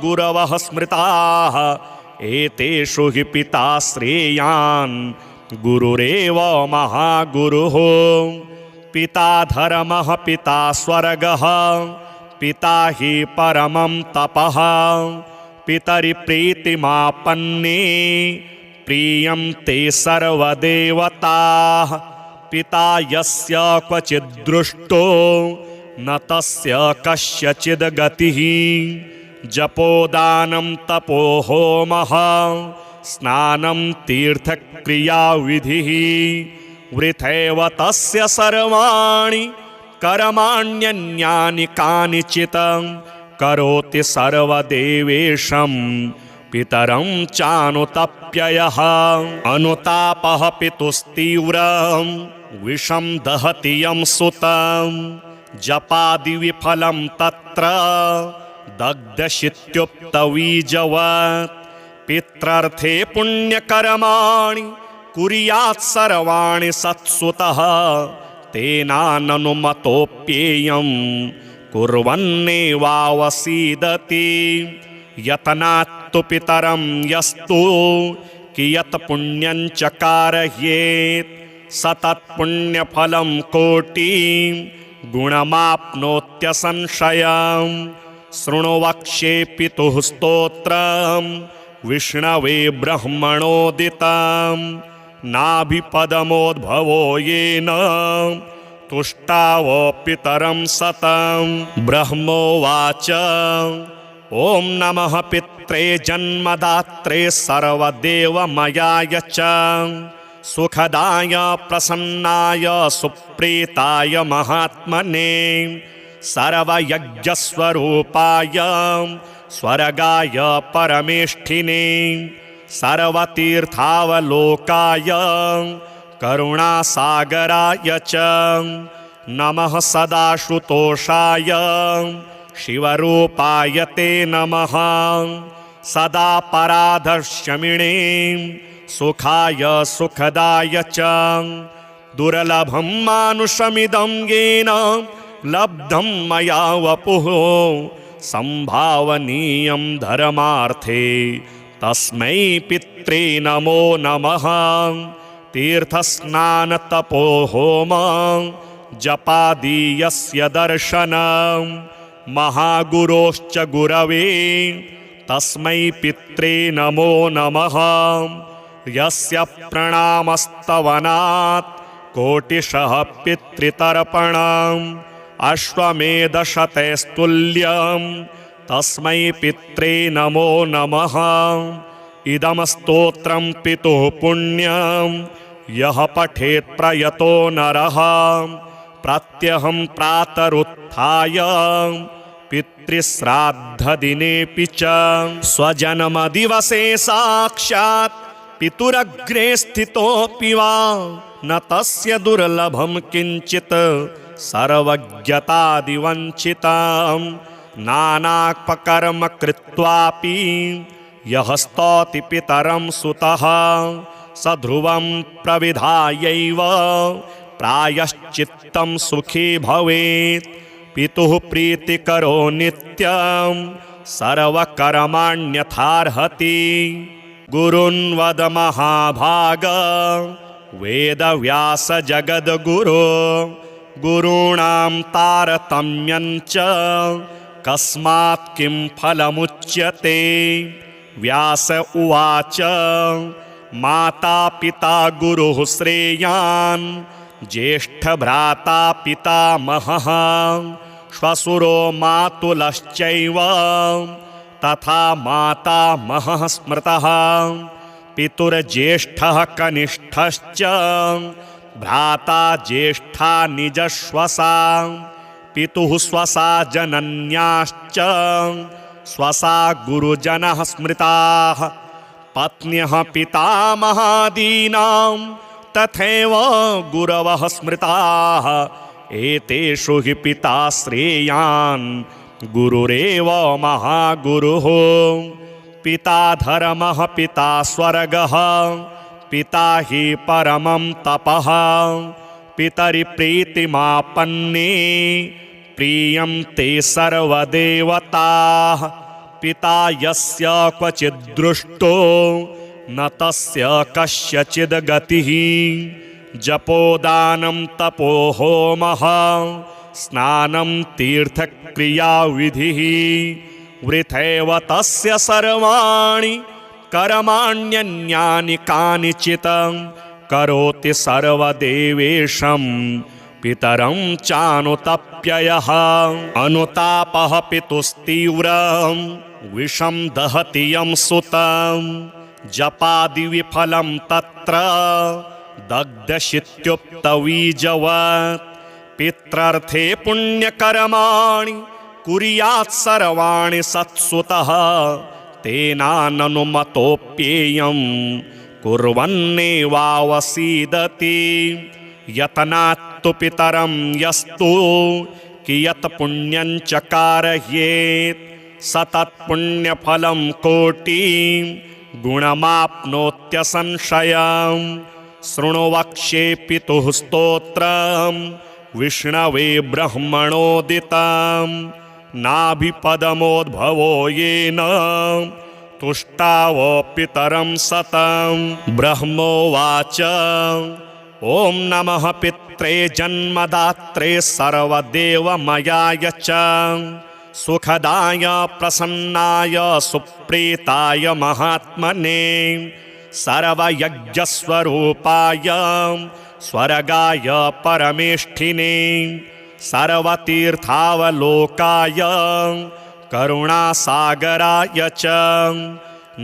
गुरवः स्मृताः एतेषु हि पिता श्रेयान् गुरुरेव महागुरुः। पिता धर्मः पिता स्वर्गः पिता हि परमं तपः पितरि प्रीतिमापन्ने प्रीयन्ते सर्वदेवताः पिता यस्य क्वचिद्दृष्टो न तस्य कस्यचिद् गतिः जपोदानं तपो होमः स्नानं तीर्थक्रियाविधिः वृथैव तस्य सर्वाणि कर्माण्यन्यानि कानिचित् करोति सर्वदेवेशं पितरं चानुतप्ययः। अनुतापः पितुस्तीव्रं विषं दहति यं सुतं जपादिविफलं तत्र दग्धशित्युक्तवीजवत् पित्रर्थे पुण्यकर्माणि कुर्यात् सर्वाणि सत्सुतः तेनाननुमतोऽप्येयं कुर्वन्नेवावसीदति यतनात्तु पितरं यस्तु कियत् पुण्यं च कारयेत् स तत्पुण्यफलं कोटिं गुणमाप्नोत्यसंशयम्। शृणु वक्ष्ये पितुः स्तोत्रं विष्णवे ब्रह्मणोदितं नाभिपदमोद्भवो येन तुष्टाव पितरं सतं। ब्रह्मोवाच ॐ नमः पित्रे जन्मदात्रे सर्वदेवमयाय च सुखदाय प्रसन्नाय सुप्रीताय महात्मने सर्वयज्ञस्वरूपाय स्वर्गाय परमेष्ठिने सर्वतीर्थावलोकाय करुणासागराय च नमः सदाश्रुतोषाय शिवरूपाय ते नमः सदा पराधर्षमिणे सुखाय सुखदाय च दुर्लभं मानुषमिदं येन लब्धं मया वपुः संभावनीयं धर्मार्थे तस्मै पित्रे नमो नमः तीर्थस्नानतपो होम जपादीयस्य दर्शनं महागुरोश्च गुरवे तस्मै पित्रे नमो नमः यस्य प्रणामस्तवनात् कोटिशः पितृतर्पणम् अश्वमेधशतैस्तुल्यं तस्मै पित्रे नमो नमः इदं स्तोत्रं पितुः पुण्यं यः पठेत् प्रयतो नरः प्रत्यहं प्रातरुत्थाय पितृश्राद्धदिनेऽपि च स्वजन्मदिवसे साक्षात् पितुरग्रे स्थितोऽपि वा न तस्य दुर्लभं किञ्चित् सर्वज्ञतादिवञ्चितं नानापकर्म कृत्वापि यः स्तौति पितरं सुतः स ध्रुवं प्रविधायैव प्रायश्चित्तं सुखी भवेत् पितुः प्रीतिकरो नित्यं सर्वकर्माण्यथार्हति गुरुन् वद महाभाग वेदव्यास जगद्गुरो गुरूणां तारतम्यं च कस्मात् किं फलमुच्यते व्यास उवाच माता पिता गुरुः श्रेयान् ज्येष्ठभ्राता पितामहः श्वशुरो मातुलश्चैव तथा मातामहः स्मृतः पितुर्ज्येष्ठः कनिष्ठश्च भ्राता ज्येष्ठा निजश्वसा पितुः स्वसा जनन्याश्च स्वसा गुरुजनः स्मृताः पत्न्यः पितामहादीनां तथैव गुरवः स्मृताः एतेषु हि पिता श्रेयान् गुरुरेव महागुरुः पिता धर्मः पिता स्वर्गः पिता हि परमं तपः पितरि प्रीतिमापन्ने प्रीयन्ते सर्वदेवताः पिता यस्य क्वचिद्दृष्टो न तस्य कस्यचिद् गतिः जपोदानं तपो होमः स्नानं तीर्थक्रियाविधिः वृथैव तस्य सर्वाणि कर्माण्यन्यानि कानिचित् करोति सर्वदेवेशं पितरं चानुतप्ययः अनुतापः पितुस्तीव्रं विषं दहति यं सुतं जपादिविफलं तत्र दग्धशित्युक्तवीजवत् पित्रर्थे पुण्यकर्माणि कुर्यात् सर्वाणि सत्सुतः तेनाननुमतोऽप्येयं कुर्वन्नेवावसीदति यतनात्तु पितरं यस्तु कियत् पुण्यं च कारयेत् स तत्पुण्यफलं कोटिं गुणमाप्नोत्यसंशयम् शृणु वक्ष्ये पितुः स्तोत्रं विष्णवे ब्रह्मणोदितं नाभिपदमोद्भवो येन तुष्टावो पितरं सतं ब्रह्मोवाच ॐ नमः पित्रे जन्मदात्रे सर्वदेवमयाय च सुखदाय प्रसन्नाय सुप्रीताय महात्मने सर्वयज्ञस्वरूपाय स्वर्गाय परमेष्ठिने सर्वतीर्थावलोकाय करुणासागराय च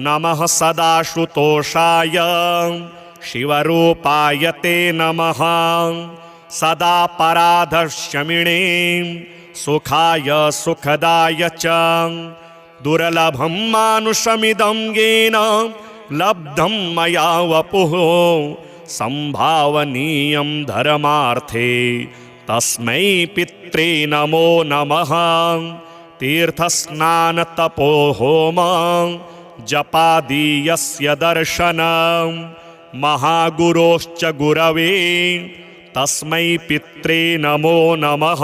नमः सदाश्रुतोषाय शिवरूपाय ते नमः। सदा पराधशमिणे सुखाय सुखदाय च दुर्लभं मानुषमिदं येन लब्धं मया वपुः संभावनीयं धर्मार्थे तस्मै पित्रे नमो नमः। तीर्थस्नानतपो होम जपादीयस्य दर्शनं महागुरोश्च गुरवे तस्मै पित्रे नमो नमः।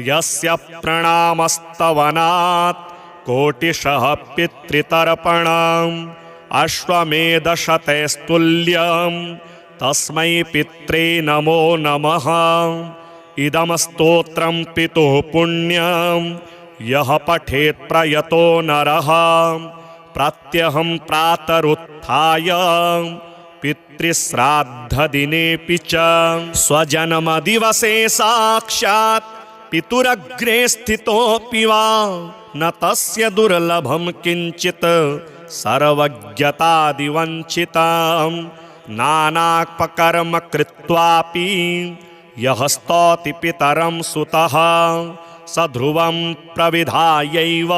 यस्य प्रणामस्तवनात् कोटिशः पितृतर्पणम् अश्वमेधशतैस्तुल्यं तस्मै पित्रे नमो नमः। इदं स्तोत्रं पितुः पुण्यं यः पठेत् प्रयतो नरः प्रत्यहं प्रातरुत्थाय पितृश्राद्धदिनेऽपि च स्वजन्मदिवसे साक्षात् पितुरग्रे स्थितोऽपि वा न तस्य दुर्लभं किञ्चित् सर्वज्ञतादिवञ्चितं नानापकर्म कृत्वापि यः स्तौति पितरं सुतः स ध्रुवं प्रविधायैव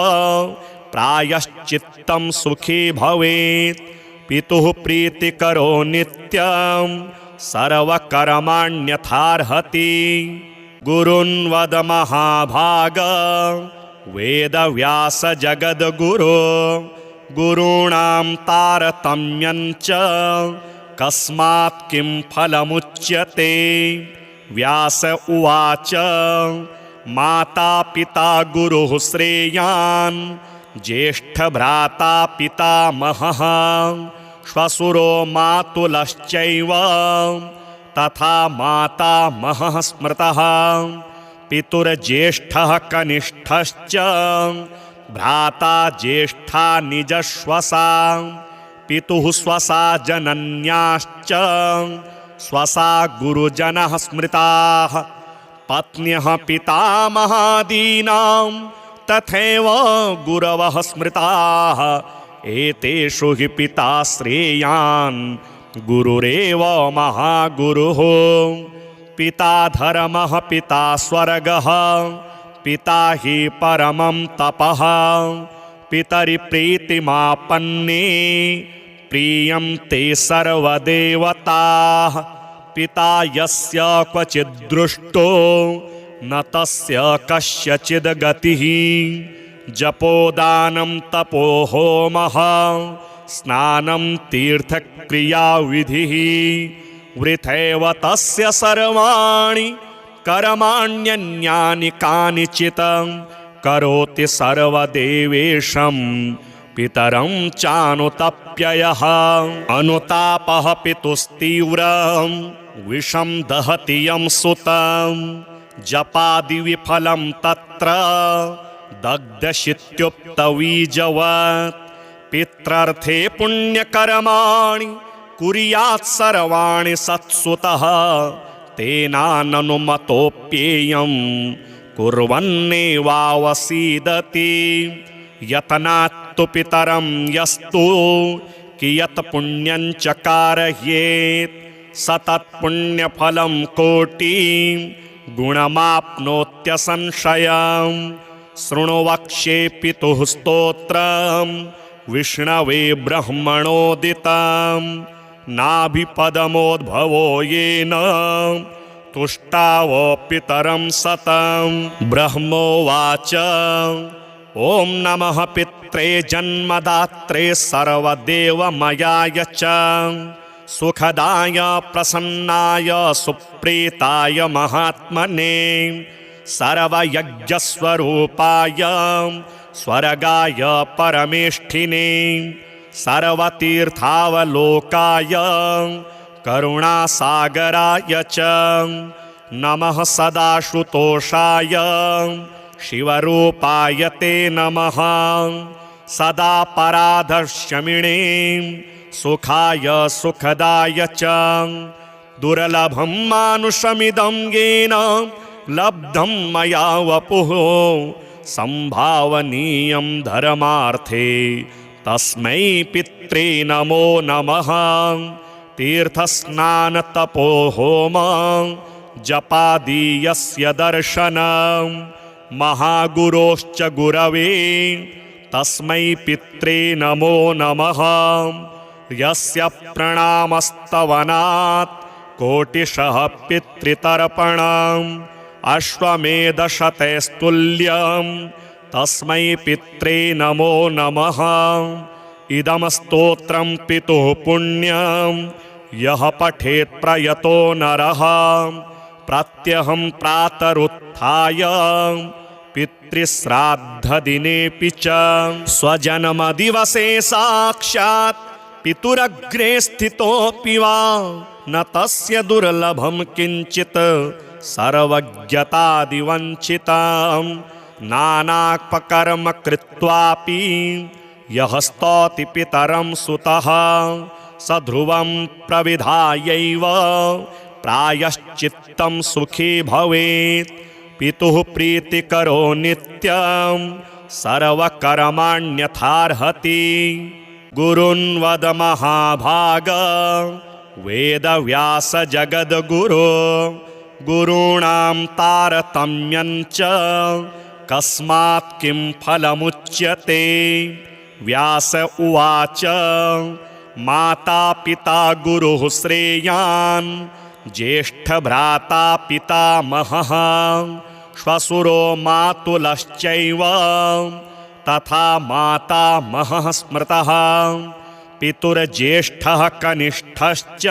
प्रायश्चित्तं सुखी भवेत्। पितुः प्रीतिकरो नित्यं सर्वकर्माण्यथार्हति। गुरुन्वद महाभाग वेदव्यास जगद्गुरो गुरूणां तारतम्यं च कस्मात् किं फलमुच्यते। व्यास उवाच माता पिता गुरुः श्रेयान् ज्येष्ठभ्राता पितामहः श्वशुरो मातुलश्चैव तथा मातामहः स्मृतः। पितुर्ज्येष्ठः कनिष्ठश्च भ्राता ज्येष्ठा निजश्वसा। पितुः स्वसा जनन्याश्च स्वसा गुरुजनः स्मृताः। पत्न्यः पितामहादीनां तथैव गुरवः स्मृताः। एतेषु हि पिता श्रेयान् गुरुरेव महागुरुः। पिता धर्मः पिता स्वर्गः पिता हि परमं तपः। पितरि प्रीतिमापन्ने प्रीयन्ते सर्वदेवताः। पिता यस्य क्वचिद्दृष्टो न तस्य कस्यचिद् गतिः। जपोदानं तपो होमः स्नानं तीर्थक्रियाविधिः। वृथैव तस्य सर्वाणि कर्माण्यन्यानि कानिचित् करोति सर्वदेवेशं पितरं चानुतप्ययः। अनुतापः पितुस्तीव्रं विषं दहति यं सुतं। जपादिविफलं तत्र दग्धशित्युक्तवीजवत्। पित्रार्थे पुण्यकर्माणि कुर्यात् सर्वाणि सत्सुतः। तेनाननुमतोऽप्येयं कुर्वन्नेवावसीदति। यतनात्तु पितरं यस्तु कियत् पुण्यं च कारयेत् स तत्पुण्यफलं कोटिं गुणमाप्नोत्यसंशयम्। शृणु वक्ष्ये पितुः स्तोत्रं विष्णवे ब्रह्मणोदितं। नाभिपदमोद्भवो येन तुष्टाव पितरं सतं। ब्रह्मोवाच ॐ नमः पित्रे जन्मदात्रे सर्वदेवमयाय च सुखदाय प्रसन्नाय सुप्रीताय महात्मने सर्वयज्ञस्वरूपाय स्वर्गाय परमेष्ठिने सर्वतीर्थावलोकाय करुणासागराय च नमः। सदाशुतोषाय शिवरूपाय ते नमः। सदा पराधशमिणे सुखाय सुखदाय च दुर्लभं मानुषमिदं येन लब्धं मया वपुः संभावनीयं धर्मार्थे तस्मै पित्रे नमो नमः। तीर्थस्नानतपोहोम जपादीयस्य दर्शनं महागुरोश्च गुरवे तस्मै पित्रे नमो नमः। यस्य प्रणामस्तवनात् कोटिशः पितृतर्पणम् अश्वमेधशतैस्तुल्यं तस्मै पित्रे नमो नमः। इदं स्तोत्रं पितुः पुण्यं यः पठेत् प्रयतो नरः प्रत्यहं प्रातरुत्थाय पितृश्राद्धदिनेऽपि च स्वजन्मदिवसे साक्षात् पितुरग्रे स्थितोऽपि वा न तस्य दुर्लभं किञ्चित् सर्वज्ञतादिवञ्चितं नानापकर्म कृत्वापि यः स्तौति पितरं सुतः स ध्रुवं प्रविधायैव प्रायश्चित्तं सुखी भवेत्। पितुः प्रीतिकरो नित्यं सर्वकर्माण्यथार्हति। गुरुन् वद महाभाग वेदव्यास जगद्गुरो गुरूणां तारतम्यं च कस्मात् किं फलमुच्यते। व्यास उवाच माता पिता गुरुः श्रेयान् ज्येष्ठभ्राता पितामहः श्वशुरो मातुलश्चैव तथा मातामहः स्मृतः। पितुर्ज्येष्ठः कनिष्ठश्च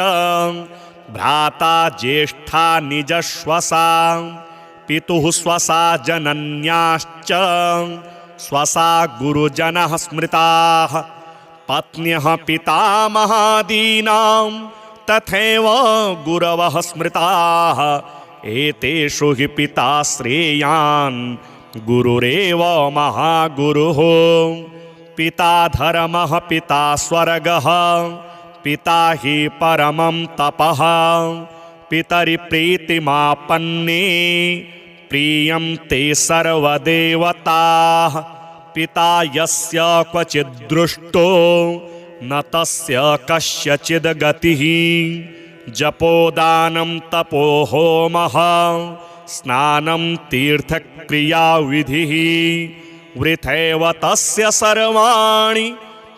भ्राता ज्येष्ठा निजश्वसा। पितुः स्वसा जनन्याश्च स्वसा गुरुजनः स्मृताः। पत्न्यः पितामहादीनां तथैव गुरवः स्मृताः। एतेषु हि पिता श्रेयान् गुरुरेव महागुरुः। पिता धर्मः पिता स्वर्गः पिता हि परमं तपः। पितरि प्रीतिमापन्ने प्रीयन्ते सर्वदेवताः। पिता यस्य क्वचिद्दृष्टो न तस्य कस्यचिद् गतिः। जपोदानं तपोहोमः स्नानं तीर्थक्रियाविधिः। वृथैव तस्य सर्वाणि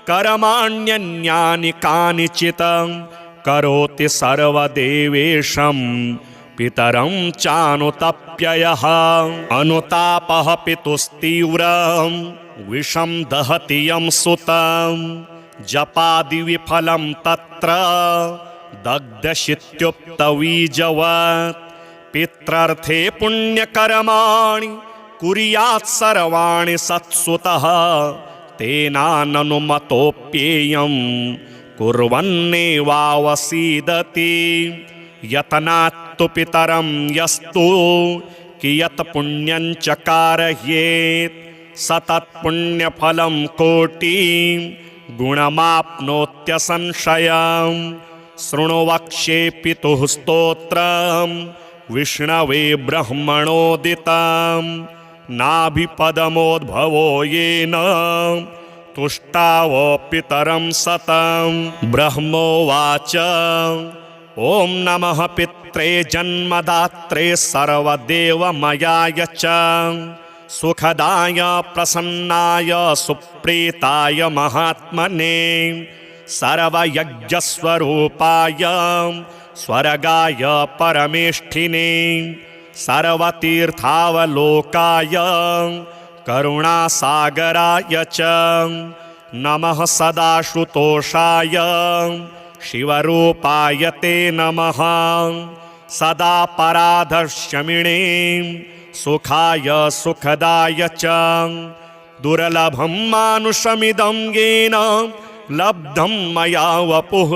कर्माण्यन्यानि कानिचित् करोति सर्वदेवेशं पितरं चानुतप्ययः। अनुतापः पितुस्तीव्रं विषं दहति यं सुतं। जपादिविफलं तत्र दग्धशित्युक्तवीजवत्। पित्रार्थे पुण्यकर्माणि कुर्यात् सर्वाणि सत्सुतः। तेनाननुमतोऽप्येयं कुर्वन्नेवावसीदति। यतनात्तु पितरं यस्तु कियत् पुण्यं च कारयेत् स तत्पुण्यफलं कोटिं गुणमाप्नोत्यसंशयम्। शृणु वक्ष्ये पितुः स्तोत्रं विष्णवे ब्रह्मणोदितं। नाभिपदमोद्भवो येन तुष्टाव पितरं सतं। ब्रह्मोवाच ॐ नमः पित्रे जन्मदात्रे सर्वदेवमयाय च सुखदाय प्रसन्नाय सुप्रीताय महात्मने सर्वयज्ञस्वरूपाय स्वर्गाय परमेष्ठिने सर्वतीर्थावलोकाय करुणासागराय च नमः। सदाशुतोषाय शिवरूपाय ते नमः। सदा पराधशमिणे सुखाय सुखदाय च दुर्लभं मानुषमिदं येन लब्धं मया वपुः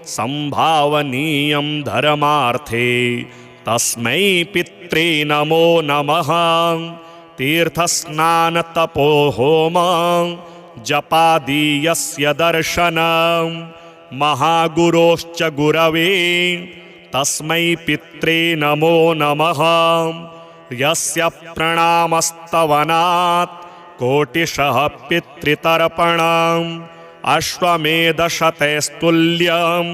संभावनीयं धर्मार्थे तस्मै पित्रे नमो नमः। तीर्थस्नानतपोहोम जपादीयस्य दर्शनं महागुरोश्च गुरवे तस्मै पित्रे नमो नमः। यस्य प्रणामस्तवनात् कोटिशः पितृतर्पणम् अश्वमेधशतैस्तुल्यं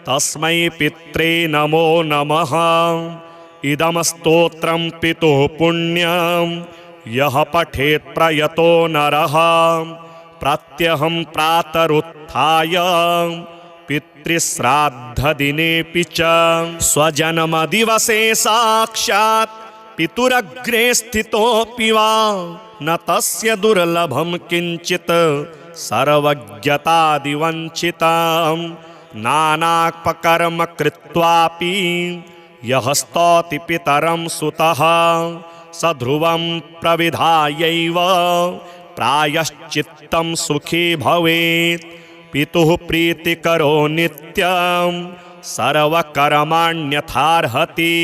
तस्मै पित्रे नमो नमः। इदं स्तोत्रं पितुः पुण्यं यः पठेत् प्रयतो नरः। प्रत्यहं प्रातरुत्थाय पितृश्राद्धदिनेऽपि च स्वजन्मदिवसे साक्षात् पितुरग्रे स्थितोऽपि वा न तस्य दुर्लभं किञ्चित् सर्वज्ञतादिवञ्चितं। नानापकर्म कृत्वापि यः स्तौति पितरं सुतः स ध्रुवं प्रविधायैव प्रायश्चित्तं सुखी भवेत्। पितुः प्रीतिकरो नित्यं सर्वकर्माण्यथार्हति।